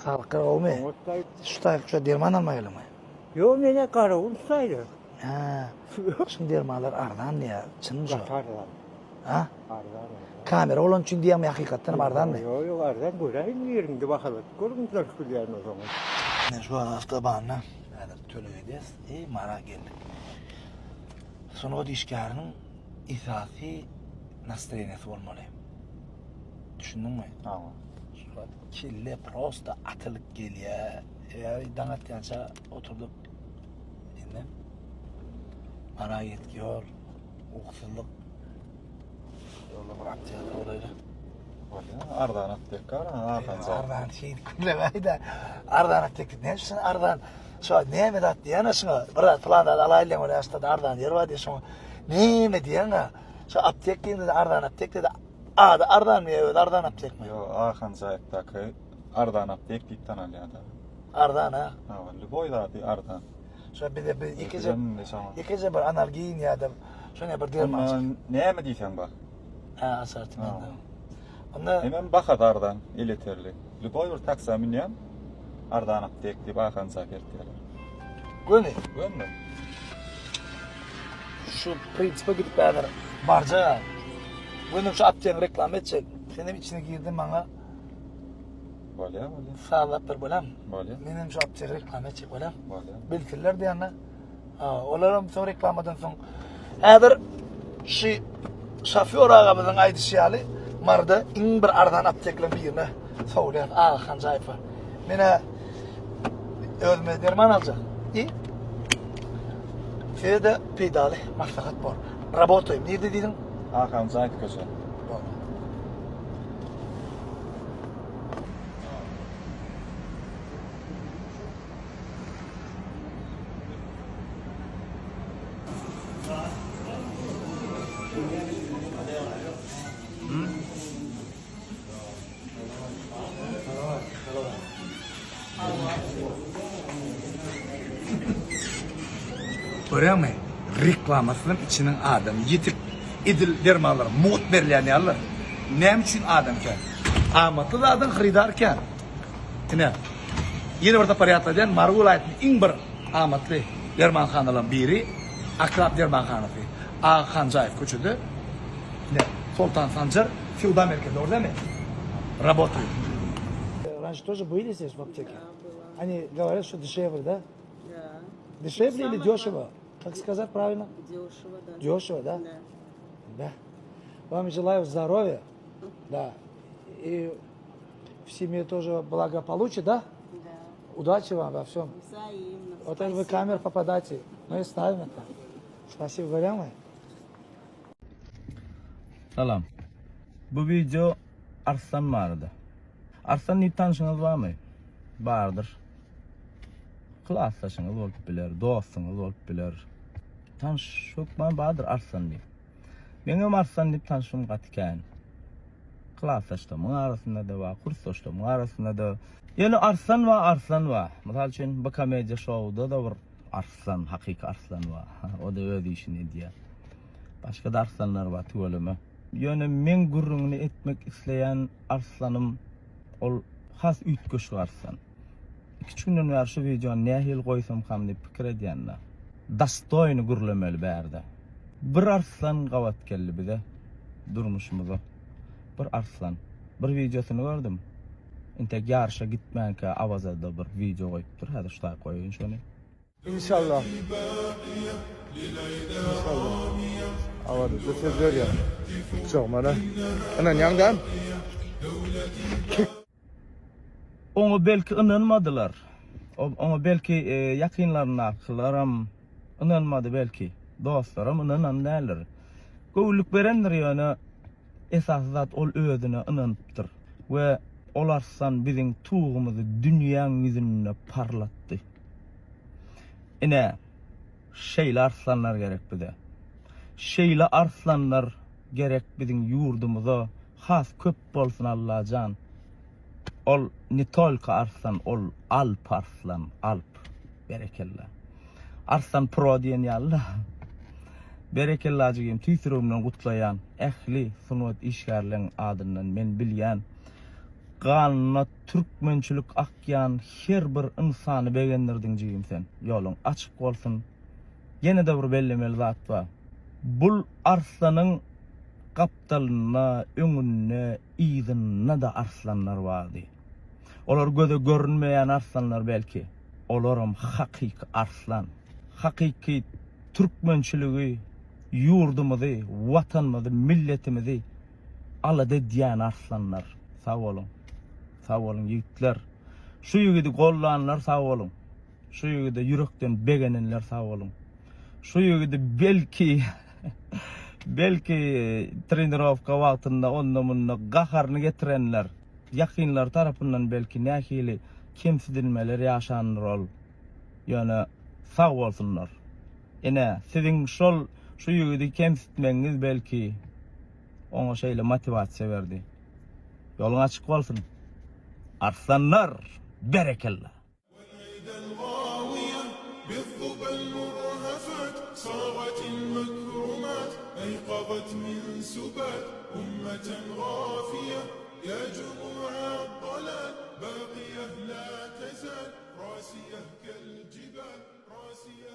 Sağlıklı olmuyor. Şu tayf şu derman almayalım mı? Yo mene karı ulusaydı. Ha. Şu dermanlar ardan ya. Çın şu. Katarlar. Ha? Ardan. Kamera olan için diyem hakikaten ardan mı? Yo ardan göreyim yerinde bakalım. Görüntüler küllerini o zaman. Ne şu hafta bağına. Yani tölüyediyiz. Mara geldik. Sonra o dişkarının isasi настроенiyesi olmalı. Düşündün mü? Tamam. Kille prosta atılık geliyor. Danat yanca oturduk. Şimdi mara yetkiyor. Uksuzluk. Yolla bıraktı ya olayla. Ardan attık kara, Ardan şey kullemaydı. Ardan attık. Ne sen Ardan? Şu ne mi dat diyene şuna. Bırak falan da alayla öyle hasta Ardan yer var diye şuna. Ne mi diyene? Şu aptek deyince Ardan aptek dedi. Ardan mı ya? Ardan aptek mi? Yo, Ahan Zayt'taki Ardan aptek dikten alıyada. Ardan ha. Ha, Lüboy'da di Ardan. Şu bir de ikice bir analgiyin ya da şuna bir derman. Ama ne mi diysen bak? Ha asortimanda. Onda Hemen bakat Ardan ileterli. Lüboy bir taksaminyan Ardan aptek di Ahan Zayt'ler. gönü. Gönlüm. Şu prinsipe gidip beraber barca. Gönüm şu apteğin reklam edecek. Senin içine girdim bana. Bolya. Sağlap bir bolam. Bolya. Benim şu apteğin reklam edecek bolam. Bolya. Biltirler diyene. Olarım son reklamadan son. Eğer şu şoför ağabeyden aydışyalı marda in bir ardan aptekle birine söyleyip Hanzayfa. Mene özme derman alacak. İyi. Fede pedali maslahat var. Работаем. Ne dedin? Ahan Zayt köşe. Görüyor musun? Reklamasının içinin adam yetip idil dermalar mut verilen alır. Ne için adam ki? Amatlı da adam xridar ki. Ne? Yeni orada parayatla diyen Margul ayetli in bir amatlı derman kanalan biri akrab derman kanalı. Ağa Zayıf köçüdü. Ne? Sultan Sancar Феуда merkezde orada mı? Работает. Раньше тоже были здесь в аптеке? Они говорят, что дешевле, да? Да. Дешевле или Самое дешево? Как сказать правильно? Дешево, да. Дешево, да? Да. Да. Вам желаю здоровья. Да. И в семье тоже благополучия, да? Да. Удачи вам во всем. Взаимно. Вот это вы Спасибо. камеру попадаете. Мы ставим это. Спасибо, говорим мы. Salam. Bu video Arslan vardı. Arslan'la tanışınız var mı? Vardır. Klasslaşınız olup bilir, dostunuz olup bilir. Tanışık mı vardır Arslan'la? Benim Arslan'la tanışım katıken. Klasslaştığımın arasında da var, kurslaştığımın arasında da. Yani Arslan var. Misal için bu komedya şovda da var Arslan, hakiki Arslan var. O da öyle işini diye. Başka da Arslanlar var tüvelimi. Yani men gurrunu etmek isteyen Arslanım ol has ütköş Arslan. 2 günden var şu videonu ne hil koysam ham dep pikir edýänler. Dastoyny gurlemeli bärde. Bir Arslan gavat keldi bize durmuşymyza. Bir Arslan. Bir videosunu gördüm. Inte yarşa gitmänke awazda bir video goýupdyr. Hadi şuta goýun şonu. İnşallah. Ama da söz ver ya. Çok bana. Anan yandan. Onu belki inanmadılar. Onu belki yakınlarına kılaram inanmadı belki. Dostlarım inanan değiller. Gowluk berendir yani esas zat ol özüne inanıptır. Ve olarsan bizim tuğumuzu dünyanın yüzüne parlattı. Ine şeyle arslanlar gerek bize. Şeyle arslanlar gerek bizim yurdumuza. Has köp bolsun Allah can. Ol nitolka arslan, ol alp arslan, alp. Berekella. Arslan pro diyen ya Allah. Berekella jigim tüýsürümden gutlayan, ähli sunuat işgärliň adından men bilýän. Ganyna türkmençilik akyan her bir insany begendirdin jigim sen. Ýoluň açyk bolsun. Ýene de bir bellemeli zat bar. Bul arslanyň gapdalyna, öňüne, ýygyna da arslanlar bardy. Olar göze görünmeýän arslanlar belki. Olaram hakyky arslan. Hakyky türkmençiligi, ýurdumyzy, watanymyzy, milletimizi alada diýen arslanlar. Sag bolun. Sag bolun ýigitler. Şu ýigidi gollanlar sag bolun. Şu ýigidi ýürekden begenenler sag bolun. Şu ýigidi belki trenirovka wagtynda ondan gaharny getirenler, ýakynlar tarapyndan belki nähili kemsidilmeler ýaşanýar ol. Ýöne sag bolsunlar. Ene siziň şu ýigidi kemsitmeňiz belki oňa şeýle motivasiýa berdi. Ýoluň açyk bolsun. Arslanlar, berekellah. بالظبا المرهفات صارت المكرمات أيقظت من سبات أمة غافية يا جموع الضلال باقية لا تزال راسية كالجبال راسية.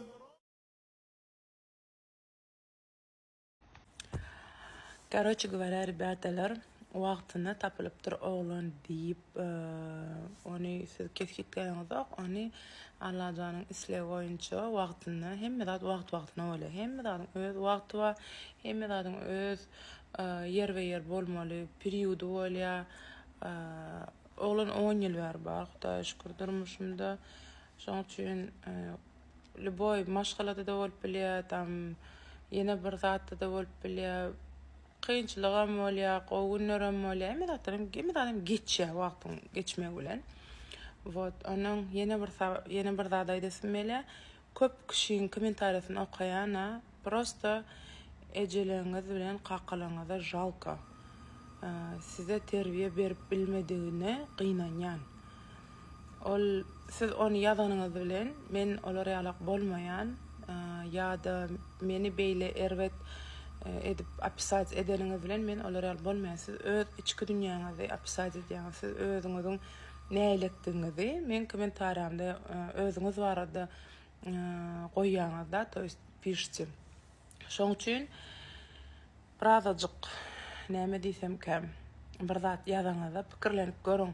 Короче говоря, ребяталар, wagtyna tapylypdyr oglan diýip ony siz kesgitgeniňizok, ony Allah janyň islegi boýunça wagtyna hemme zat wagtyna bolar. Hemme zatyň öz wagty bar, hemme zatyň öz yer we yer bolmaly, periody bolýar. Oglan 10 ýyl bar, Hudaýa şükür durmuşymda. Şoň üçin luboy maşgalada da bolup bilýär, tam ýene bir zatda da bolup bilýär. Kıyınçılığam bolýar, gowunlaram bolýar. Hemme zatyň geçýär, wagtyň geçmek bilen. Vot, onuň ýene bir zat aýdasym bele, köp kişiň kommentariýasyny okaýana, prosta ejeleňiz bilen kakalaňyza jalka. Size terbiýe berip bilmedigine gynanýan. Siz onu ýazanyňyz bilen, men olara ýalak bolmaýan, ýa-da meni beýle erwet edip apisat edeniňiz bilen men olara ýalak bolmaýan. Siz öz içki dünýäňizi apisat edýäňiz, siz özüňiziň näýilikdiňizi men kommentariýamda özüňiz barada goýýaňyzda, to есть pişdim. Şoň üçin birazajyk näme diýsem käm, bir zat ýazanyňyza pikirlenip görüň.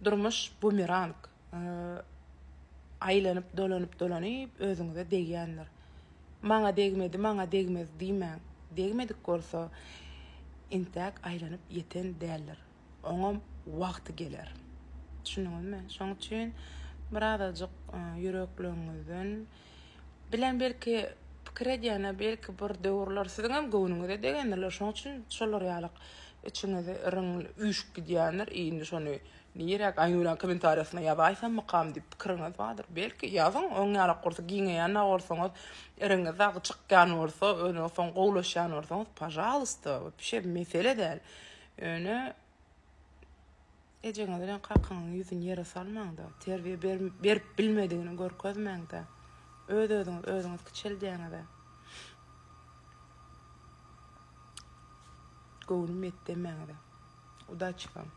Durmuş bumerang, aýlanyp dolanyp özüňize degýändir. Maňa degmez diýmäň. Degmedik bolsa intak aýlanyp ýeten däldir. Oňa wagty geler. Düşündiňizmi? Şoň üçin birazajyk ýürekliňizden bilen belki pikir edýäne belki bir döwürler siziň hem göwnüňizde degenler. Şoň üçin şolar ýalyk içiňizde iriňli üýşüp gidýänler. Indi şonu niýerek aýnulan kommentariýasyna ýazaýsam maqam diýip pikiriňiz bardyr. Belki ýazyň oň ýalak bolsa giňeýän bolsaňyz, iriňiz agy çykýan bolsa, öňe soň gowlaşýan bolsaňyz, pajalysta, bir mesele däl. Öňe ejeňiz bilen kakanyň ýüzüni ýere salmaňda, terbiýe berip bilmedigini görkezmäňde. Özüňiz kiçeldýäňizde. Gowuny metdemäňde. Удачи вам.